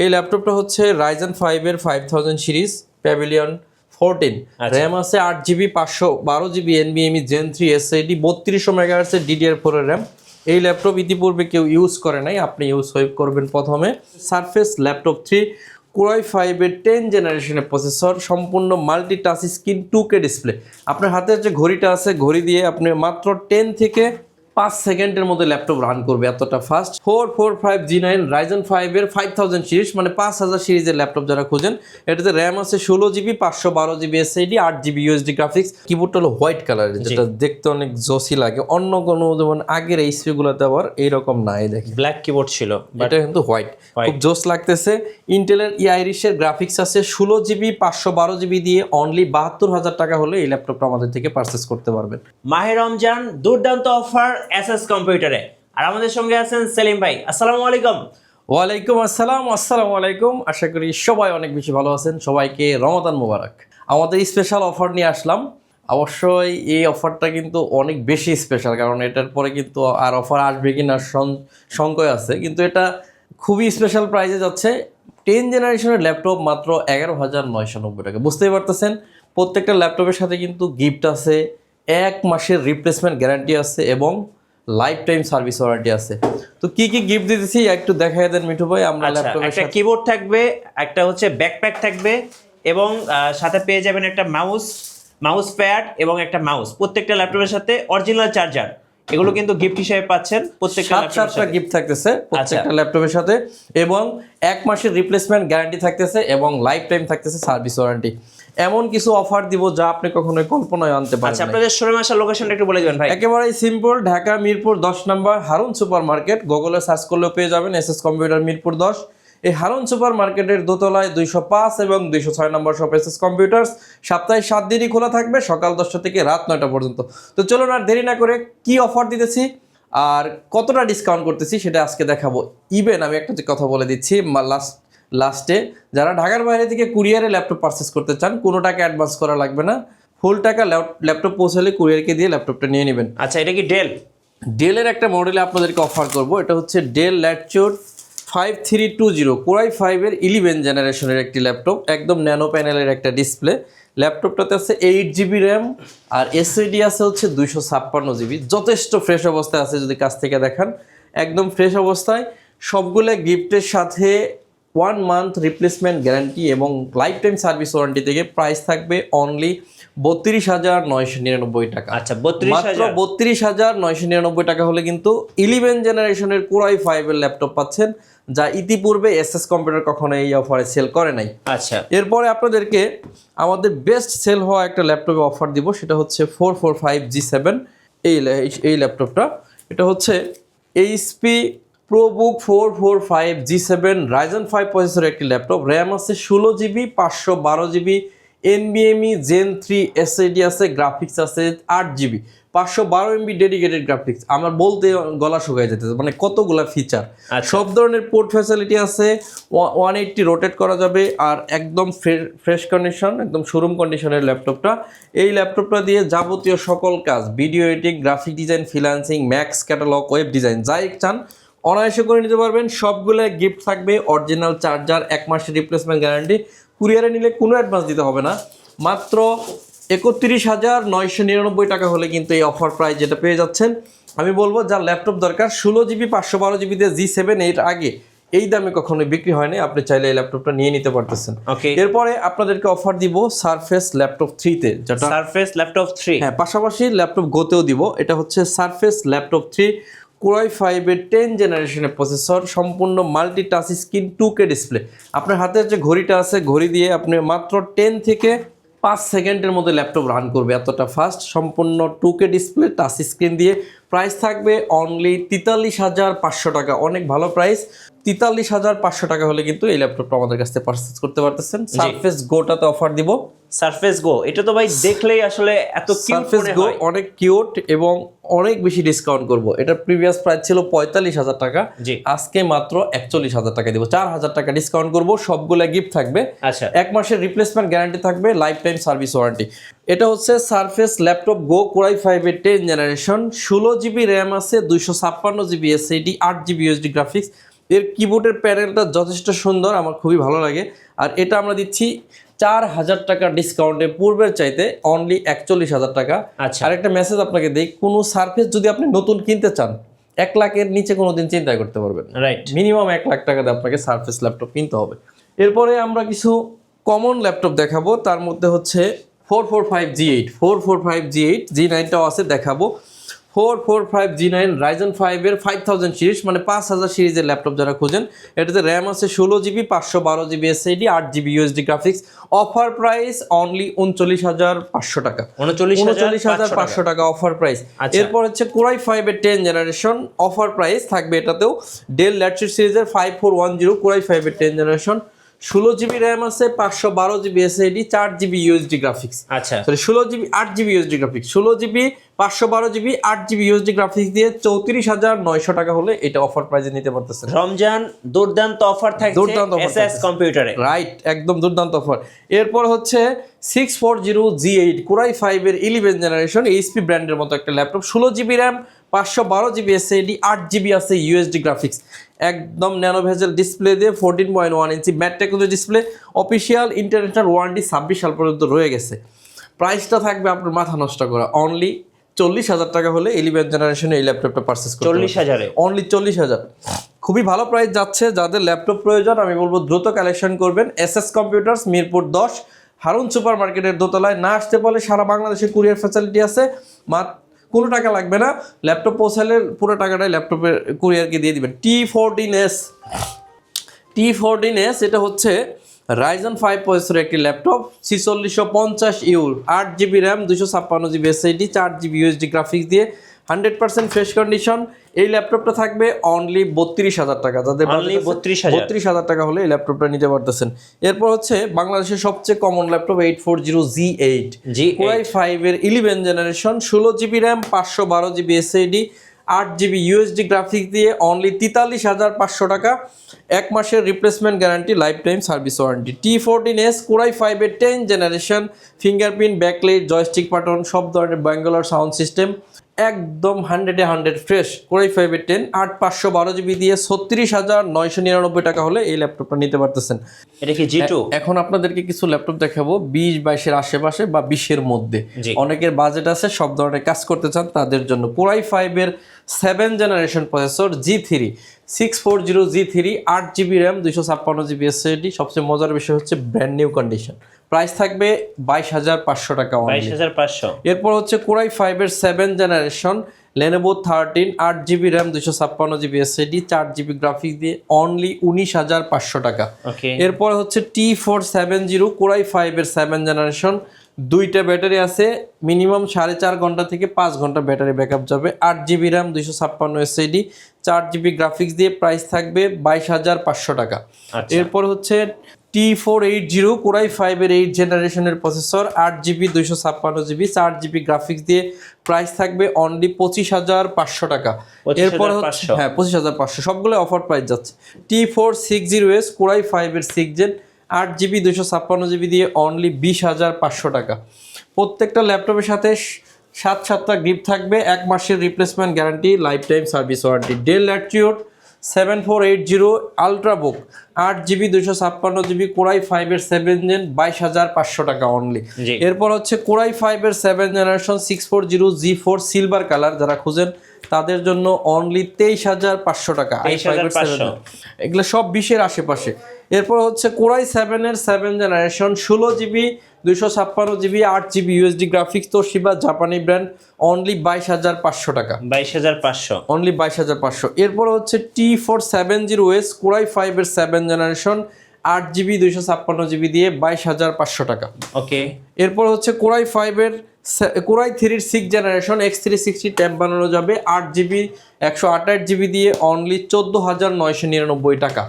এই ল্যাপটপটা হচ্ছে Ryzen 5 এর 5000 সিরিজ প্যাভিলিয়ন 14। র্যাম আছে 8GB 512GB NVMe Gen 3 SSD 3200 MHz এর DDR4 এর র্যাম। এই ল্যাপটপ ইতিপূর্বে কেউ ইউজ করে নাই, আপনি ইউজ করবেন প্রথমে। সারফেস ল্যাপটপ 3 Core i5 এর 10 জেনারেশনের প্রসেসর, সম্পূর্ণ multi touch screen 2K display. আপনার হাতের যে ঘড়িটা আছে, ঘড়ি দিয়ে আপনি মাত্র 10 থেকে 5 সেকেন্ডের মধ্যে ল্যাপটপ রান করবে, এতটা ফাস্ট। 445G9 Ryzen 5 এর 5000 সিরিজ, মানে 5000 সিরিজের ল্যাপটপ যারা খুঁজেন। এটাতে র্যাম আছে 16GB 512GB SSD 8GB USD graphics. কিবোর্ডটা হলো হোয়াইট কালারের, যেটা দেখতে অনেক জসি লাগে। অন্য কোনো যেমন আগের এইচপি গুলোতে আবার এইরকম নাই, দেখি ব্ল্যাক কিবোর্ড ছিল, এটা কিন্তু হোয়াইট, খুব জোস লাগতেছে। ইন্টেলের আইরিশের গ্রাফিক্স আছে 16GB 512GB দিয়ে অনলি 72,000 টাকা হলে এই ল্যাপটপটা আমাদের থেকে পারচেস করতে পারবেন। মাহে রমজান দুর্দান্ত অফার এসএস কম্পিউটারে। আর আমাদের সঙ্গে আছেন সেলিম ভাই। আসসালামু আলাইকুম। ওয়ালাইকুম আসসালাম। আসসালামু আলাইকুম। আশা করি সবাই অনেক বেশি ভালো আছেন। সবাইকে রমাদান মোবারক। আমাদের স্পেশাল অফার নিয়ে আসলাম। অবশ্যই এই অফারটা কিন্তু অনেক বেশি স্পেশাল, কারণ এটার পরে কিন্তু আর অফার আসবে কি না সংশয় আছে, কিন্তু এটা খুবই স্পেশাল প্রাইসে যাচ্ছে। 10 জেনারেশনের ল্যাপটপ মাত্র 11,990 টাকা। বুঝতেই পারতেছেন, প্রত্যেকটা ল্যাপটপের সাথে কিন্তু গিফট আছে, 1 মাসের রিপ্লেসমেন্ট গ্যারান্টি আছে এবং লাইফ টাইম সার্ভিস ওয়ারেন্টি আছে। তো কি কি গিফট দিতেছি একটু দেখাই দেন মিঠু ভাই। আমরা ল্যাপটপের একটা কিবোর্ড থাকবে, একটা হচ্ছে ব্যাকপ্যাক থাকবে, এবং সাথে পেয়ে যাবেন একটা মাউস প্যাড এবং একটা মাউস। প্রত্যেকটা ল্যাপটপের সাথে অরিজিনাল চার্জার, এগুলো কিন্তু গিফট হিসেবে পাচ্ছেন। প্রত্যেকটা সাতটা গিফট থাকতেছে প্রত্যেকটা ল্যাপটপের সাথে, এবং 1 মাসের রিপ্লেসমেন্ট গ্যারান্টি থাকতেছে এবং লাইফ টাইম থাকতেছে সার্ভিস ওয়ারেন্টি। এমন কিছু অফার দিব যা আপনি কখনোই কল্পনায় আনতে পারবেন না। আচ্ছা, আপনাদের শোরুম আসার লোকেশনটা একটু বলে দিবেন ভাই। একেবারে সিম্পল, ঢাকা মিরপুর 10 নম্বর হারুন সুপার মার্কেট। গুগলে সার্চ করলেও পেয়ে যাবেন এসএস কম্পিউটার মিরপুর 10। এই হারুন সুপার মার্কেটের দোতলায় 205 এবং 206 নম্বর শপ এসএস কম্পিউটার্স। সপ্তাহে 7 দিনই খোলা থাকবে, সকাল 10টা থেকে রাত 9টা পর্যন্ত। তো চলুন আর দেরি না করে কি অফার দিতেছি আর কতটা ডিসকাউন্ট করতেছি সেটা আজকে দেখাবো। ইভেন আমি একটা কথা বলে দিচ্ছি লাস্টে, যারা ঢাকার বাইরে থেকে কুরিয়ারে ল্যাপটপ পারচেস করতে চান, কোনো টাকা অ্যাডভান্স করা লাগবে না। ফুল টাকা ল্যাপটপ পৌঁছালে কুরিয়ারকে দিয়ে ল্যাপটপটা নিয়ে নেবেন। আচ্ছা, এটা কি ডেলের একটা মডেলে আপনাদেরকে অফার করব। এটা হচ্ছে ডেল ল্যাটিটিউড 5320 Core i5 এর 11 জেনারেশনের একটি ল্যাপটপ, একদম ন্যানো প্যানেলের একটা ডিসপ্লে। ল্যাপটপটাতে আছে 8GB র্যাম আর এসএসডি আছে হচ্ছে 256GB। যথেষ্ট ফ্রেশ অবস্থায় আছে, যদি কাছ থেকে দেখান একদম ফ্রেশ অবস্থায়। সবগুলো গিফটের সাথে 1 মান্থ রিপ্লেসমেন্ট গ্যারান্টি এবং লাইফ টাইম সার্ভিস ওয়ারেন্টি থেকে প্রাইস থাকবে অনলি 32,999 টাকা। আচ্ছা, মাত্র 32,999 টাকা হলে কিন্তু 11 জেনারেশনের Core i5 এর ল্যাপটপ পাচ্ছেন, যা ইতিপূর্বে এসএস কম্পিউটার কখনো এই অফারে সেল করে নাই। আচ্ছা, এরপরে আপনাদেরকে আমাদের বেস্ট সেল হওয়া একটা ল্যাপটপে অফার দিব, সেটা হচ্ছে 445G7 এই ল্যাপটপটা। এটা হচ্ছে এইচপি ProBook 445G7 Ryzen 5 প্রসেসরের একটি ল্যাপটপ। র্যাম আছে 16GB 512GB NVMe Gen 3 SSD আছে, গ্রাফিক্স আছে 8GB 512MB ডেডিকেটেড গ্রাফিক্স। আমার বলতে গলা শুকায় যেতেছে, মানে কতগুলা ফিচার। সব ধরনের পোর্ট ফ্যাসিলিটি আছে, 180 রোটেট করা যাবে, আর একদম ফ্রেশ কন্ডিশন, একদম শোরুম কন্ডিশনের ল্যাপটপটা। এই ল্যাপটপটা দিয়ে যাবতীয় সকল কাজ, video editing, graphic design, freelancing, max catalogue, web design, যাই চান অনায়াসে করে নিতে পারবেন। সবগুলো গিফট থাকবে, অরিজিনাল চার্জার, 1 মাসের রিপ্লেসমেন্ট গ্যারান্টি। কুরিয়ারে নিলে কোনো অ্যাডভান্স দিতে হবে না। মাত্র 31,999 টাকা হলে কিন্তু এই অফার প্রাইস যেটা পেয়ে যাচ্ছেন। আমি বলবো যার ল্যাপটপ দরকার 16GB 512GB দিয়ে G7 এর আগে এই দামে কখনোই বিক্রি হয়নি, আপনি চাইলে এই ল্যাপটপটা নিয়ে নিতে পারতেছেন। এরপরে আপনাদেরকে অফার দিব সারফেস ল্যাপটপ 3 তে, যেটা সারফেস ল্যাপটপ 3, হ্যাঁ, পাশাপাশি ল্যাপটপ গোতেও দিব। এটা হচ্ছে সারফেস ল্যাপটপ 3 Core i5 এর 10 জেনারেশনের প্রসেসর, সম্পূর্ণ multi touch screen 2K display. আপনার হাতের যে ঘড়িটা আছে, ঘড়ি দিয়ে আপনি মাত্র 10 থেকে 5 সেকেন্ডের মধ্যে ল্যাপটপ রান করবে, এতটা ফাস্ট। সম্পূর্ণ 2K ডিসপ্লে, টাচ স্ক্রিন দিয়ে। প্রাইস থাকবে অনলি 43,500 টাকা। অনেক ভালো প্রাইস। 43,500 টাকা হলে কিন্তু এই ল্যাপটপটা আমাদের কাছ থেকে পারচেজ করতে পারতেছেন। সারফেস গোটাতে অফার দিব। সারফেস গো, এটা তো ভাই দেখলেই আসলে এত কিউট মনে হয়, অনেক কিউট এবং অনেক বেশি ডিসকাউন্ট করব। এটা প্রিভিয়াস প্রাইস ছিল 45,000 টাকা, আজকে মাত্র 41,000 টাকা দিব। 4,000 টাকা ডিসকাউন্ট করব। সবগুলা গিফট থাকবে। আচ্ছা, 1 মাসের রিপ্লেসমেন্ট গ্যারান্টি থাকবে, লাইফ টাইম সার্ভিস ওয়ারেন্টি। এটা হচ্ছে সারফেস ল্যাপটপ গো Core i5 এর 10 জেনারেশন। 16GB র্যাম আছে, 256GB SSD, 8GB USD graphics. এর কিবোর্ডের প্যানেলটা যথেষ্ট সুন্দর, আমার খুবই ভালো লাগে। আর এটা আমরা দিচ্ছি 4000 টাকা ডিসকাউন্টে, পূর্বের চাইতে অনলি 41,000 টাকা। আচ্ছা। আর একটা মেসেজ আপনাকে দেই, কোনো সার্ফেস যদি আপনি নতুন কিনতে চান 1 লাখের নিচে কোনোদিন চিন্তা করতে পারবেন না। রাইট। মিনিমাম 1 লাখ টাকা দিয়ে আপনাকে সার্ফেস ল্যাপটপ কিনতে হবে। এরপরে আমরা কিছু কমন ল্যাপটপ দেখাবো, তার মধ্যে হচ্ছে 445G8, 445G8, G9টাও আছে দেখাবো। 445G9 Ryzen 5 এর 5000 সিরিজ, মানে 5000 সিরিজের ল্যাপটপ যারা খুঁজেন, এটাতে র্যাম আছে 16GB, 512GB SSD, 8GB USD graphics. Offer price only 39,500 টাকা, 39,500 টাকা অফার প্রাইস। এরপর হচ্ছে Core i5 এর 10 জেনারেশন অফার প্রাইস থাকবে এটাতেও। ডেল ল্যাটিটিউড সিরিজের 5410 Core i5 এর 10 জেনারেশন, 16GB র্যাম আছে, 512GB SSD, 4GB USD graphics. আচ্ছা, sorry 16GB 8GB USD graphics, 16GB 512GB 8GB USD graphics দিয়ে 34,900 টাকা হলে এটা অফার প্রাইসে নিতে পারতেছেন। রমজান দুর্দান্ত অফার থাকছে এসএস কম্পিউটারে, রাইট, একদম দুর্দান্ত অফার। এরপর হচ্ছে 640G8 Core i5 এর 11 জেনারেশন, এইচপি ব্র্যান্ডের মতো একটা laptop, 16GB RAM, 512GB SSD, 8GB আছে USD গ্রাফিক্স। একদম ন্যানো ভেজেল ডিসপ্লে দিয়ে 14.1 ইঞ্চি mat technology display. Official international warranty 26 সাল পর্যন্ত রয়ে গেছে। প্রাইসটা থাকবে আপনার মাথা নষ্ট করা, অনলি 40,000 টাকা হলে 11 জেনারেশনে এই ল্যাপটপটা পারচেস করতে পারবেন। 40,000-এ অনলি 40,000, খুবই ভালো প্রাইস যাচ্ছে। যাদের ল্যাপটপ প্রয়োজন আমি বলবো দ্রুত কালেকশন করবেন। SS computers, Mirpur 10, Harun super মার্কেটের দোতলায়। না আসতে পারলে সারা বাংলাদেশে কুরিয়ার ফ্যাসিলিটি আছে, কোনো টাকা লাগবে না। ল্যাপটপ পৌঁছালে পুরো টাকাটাই ল্যাপটপের কুরিয়ারকে দিয়ে দিবেন। T14S এটা হচ্ছে Ryzen 5 প্রসেসরের একটি laptop, 4650U, 8GB RAM, 256GB SSD, 4GB USD graphics দিয়ে 100% ফ্রেশ কন্ডিশন। এই ল্যাপটপটা থাকবে অনলি 32,000 টাকা। যাদের অনলি 32,000 টাকা হলে এই ল্যাপটপটা নিতে পারতেছেন। এরপর হচ্ছে বাংলাদেশের সবচেয়ে common laptop 840G8 Core i5 এর 11 generation, 16GB RAM, 512GB SSD, 8GB USD graphics দিয়ে অনলি 43,500 টাকা। 1 মাসের replacement guarantee, life time service warranty. T14S Core i5 এর 10 generation, fingerprint, backlight, joystick button, সব ধরনের ব্যাঙ্গালোর সাউন্ড সিস্টেম, একদম 100 ফ্রেশ। Core i5 এর 10, 512GB দিয়ে 36,999 টাকা হলে এই ল্যাপটপটা নিতে পারতেছেন। এটা কি G2? এখন আপনাদেরকে কিছু ল্যাপটপ দেখাবো 20-22 আশেপাশে বা 20 মধ্যে। অনেকের বাজেট আছে, সব ধরনের কাজ করতে চান তাদের জন্য। Core i5 এর 7 generation processor, G3 640G3, 8GB RAM, 256GB SSD। সবচেয়ে মজার বিষয় হচ্ছে ব্র্যান্ড নিউ কন্ডিশন, প্রাইস থাকবে 22,500 টাকা। 22,500। এরপর হচ্ছে Core i5 এর 7 generation, Lenovo 13, 8GB RAM, 256GB SSD, 4GB graphics দিয়ে অনলি 19,500 টাকা। এরপর হচ্ছে T470 Core i5 এর 7 জেনারেশন, 2টা ব্যাটারি আছে, মিনিমাম 4.5 ঘন্টা থেকে 5 ঘন্টা ব্যাটারি ব্যাকআপ যাবে, 8GB RAM, 256 SSD, 4GB graphics দিয়ে প্রাইস থাকবে 22,500 টাকা। এরপর হচ্ছে T480 Core i5 এর 8 জেনারেশনের processor, 8GB, 256GB, 4GB graphics দিয়ে প্রাইস থাকবে অনলি 25,500 টাকা। এরপর হচ্ছে 25,500, সবগুলো অফার প্রাইস যাচ্ছে। T460S Core i5 এর 6 জেন, 8GB, 256GB দিয়ে অনলি 20,500 টাকা। প্রত্যেকটা ল্যাপটপের সাথে 7টা গিফট থাকবে, 1 মাসের replacement guarantee, life time service warranty. Del Latitude 7480 ultrabook, 8GB, 256GB, Core i5 এর 7 জেন, 22,500 টাকা অনলি। এরপর হচ্ছে Core i5 এর 7 জেনারেশন 640G4 সিলভার কালার, যারা খুঁজেন তাদের জন্য অনলি 23,500 টাকা। এগুলো সব 20 আশেপাশে। এরপর হচ্ছে Core i7 এর 7 generation, 16GB, 256GB, 8GB USD graphics, Toshiba জাপানি ব্র্যান্ড, অনলি 22,500 টাকা। 22,500, অনলি 22,500। এরপর হচ্ছে T470S Core i5 এর 7 জেনারেশন, 8GB, 256GB দিয়ে 22,500 টাকা। এরপর হচ্ছে Core i5 এর Core i3 এর 6 জেনারেশন, X360 ট্যাব বানানো যাবে, 8GB, 128GB দিয়ে অনলি 14,999 টাকা।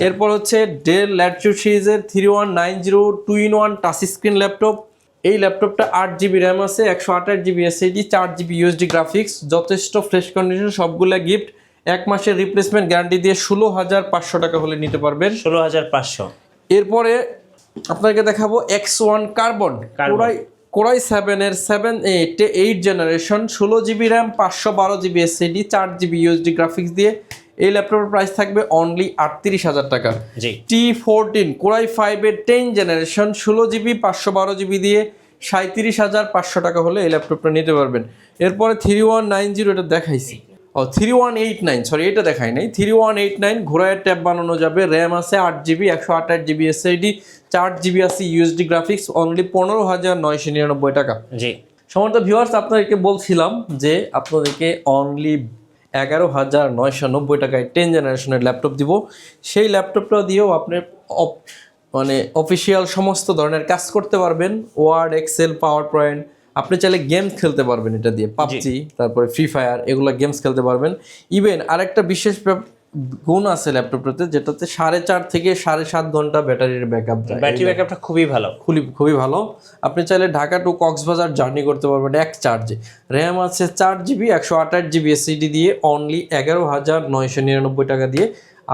এরপর হচ্ছে ডেল ল্যাটিটিউড সিরিজের 3190 2-in-1 টাচ স্ক্রিন ল্যাপটপ। এই ল্যাপটপটা 8GB র্যাম আছে, 128GB SSD, 4GB USD graphics, যথেষ্ট ফ্রেশ কন্ডিশন, সবগুলা গিফট। 1 মাসের রিপ্লেসমেন্ট গ্যারান্টি দিয়ে 16,500 টাকা হলে নিতে পারবেন। 16,500। এরপরে আপনাকে দেখাবো X1 কার্বন, Core i7 এর 8 generation, 16GB RAM, 512GB SSD, 4GB USD graphics দিয়ে এই ল্যাপটপের প্রাইস থাকবে অনলি 38,000 টাকা। জি T14 core i 5-এর 10 generation 16GB 512GB দিয়ে 37,500 টাকা হলে এই ল্যাপটপটা নিতে পারবেন। এরপরে 3190 এটা দেখাইছি, 3189, সরি এটা দেখাই নাই, 3189 ঘোড়ায় ট্যাব বানানো যাবে, র্যাম আছে 8GB 128GB SSD, 4GB আছে ইউএসডি গ্রাফিক্স, অনলি 15,999 টাকা। জি সমর্থ ভিউয়ার্স, আপনাদেরকে বলছিলাম যে আপনাদেরকে অনলি 11,990 টাকায় 10 জেনারেশনের ল্যাপটপ দিব। সেই ল্যাপটপটা দিয়েও আপনি মানে অফিসিয়াল সমস্ত ধরনের কাজ করতে পারবেন, ওয়ার্ড, এক্সেল, পাওয়ার পয়েন্ট। আপনি চাইলে গেমস খেলতে পারবেন এটা দিয়ে, পাবজি, তারপরে ফ্রি ফায়ার, এগুলো গেমস খেলতে পারবেন। ইভেন আরেকটা বিশেষ গুণ আছে ল্যাপটপটাতে, যেটাতে 4.5 থেকে 7.5 ঘন্টা ব্যাটারির ব্যাকআপ যায়। ব্যাটারি ব্যাকআপটা খুবই ভালো, খুবই ভালো। আপনি চাইলে ঢাকা টু কক্সবাজার জার্নি করতে পারবেন এক চার্জে। র্যাম আছে 4GB 128GB SSD দিয়ে অনলি 11,999 টাকা দিয়ে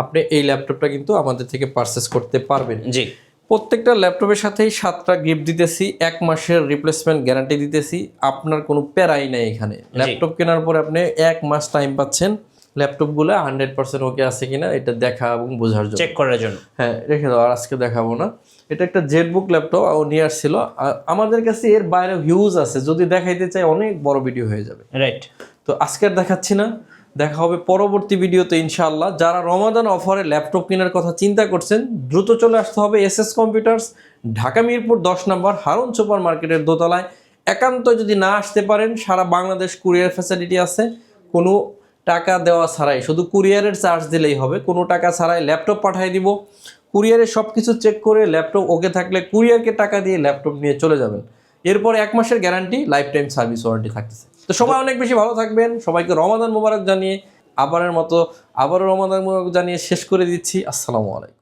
আপনি এই ল্যাপটপটা কিন্তু আমাদের থেকে পারচেস করতে পারবেন। জি প্রত্যেকটা ল্যাপটপের সাথেই 7টা গিফট দিতেছি, 1 মাসের রিপ্লেসমেন্ট গ্যারান্টি দিতেছি। আপনার কোনো প্যারাই নাই এখানে। ল্যাপটপ কেনার পরে আপনি 1 মাস টাইম পাচ্ছেন ল্যাপটপগুলো 100% ওকে আছে কিনা এটা দেখা এবং বোঝার জন্য, চেক করার জন্য। হ্যাঁ রেখে দাও, আর আজকে দেখাবো না। এটা একটা জেটবুক ল্যাপটপ, ও নিয়ে আসছিল। আমাদের কাছে এর বাইরে ভিউজ আছে, যদি দেখাইতে চাই অনেক বড় ভিডিও হয়ে যাবে, রাইট। তো আজকে আর দেখাচ্ছি না, দেখা হবে পরবর্তী ভিডিওতে ইনশাআল্লাহ। যারা রমাদান অফারে ল্যাপটপ কেনার কথা চিন্তা করছেন, দ্রুত চলে আসতে হবে এসএস কম্পিউটার্স, ঢাকা মিরপুর 10 নম্বর হারুন সুপার মার্কেটের দোতলায়। একান্ত যদি না আসতে পারেন, সারা বাংলাদেশ কুরিয়ার ফ্যাসিলিটি আছে, কোনো টাকা দেওয়া ছাড়াই, শুধু কুরিয়ারের চার্জ দিলেই হবে, কোনো টাকা ছাড়াই ল্যাপটপ পাঠিয়ে দিব। কুরিয়ারে সব কিছু চেক করে ল্যাপটপ ওকে থাকলে কুরিয়ারকে টাকা দিয়ে ল্যাপটপ নিয়ে চলে যাবেন। এরপর 1 মাসের guarantee, life time service warranty থাকতেছে। তো সবাই অনেক বেশি ভালো থাকবেন। সবাইকে রমাদান মোবারক জানিয়ে আবারও রমাদান মোবারক জানিয়ে শেষ করে দিচ্ছি। আসসালামু আলাইকুম।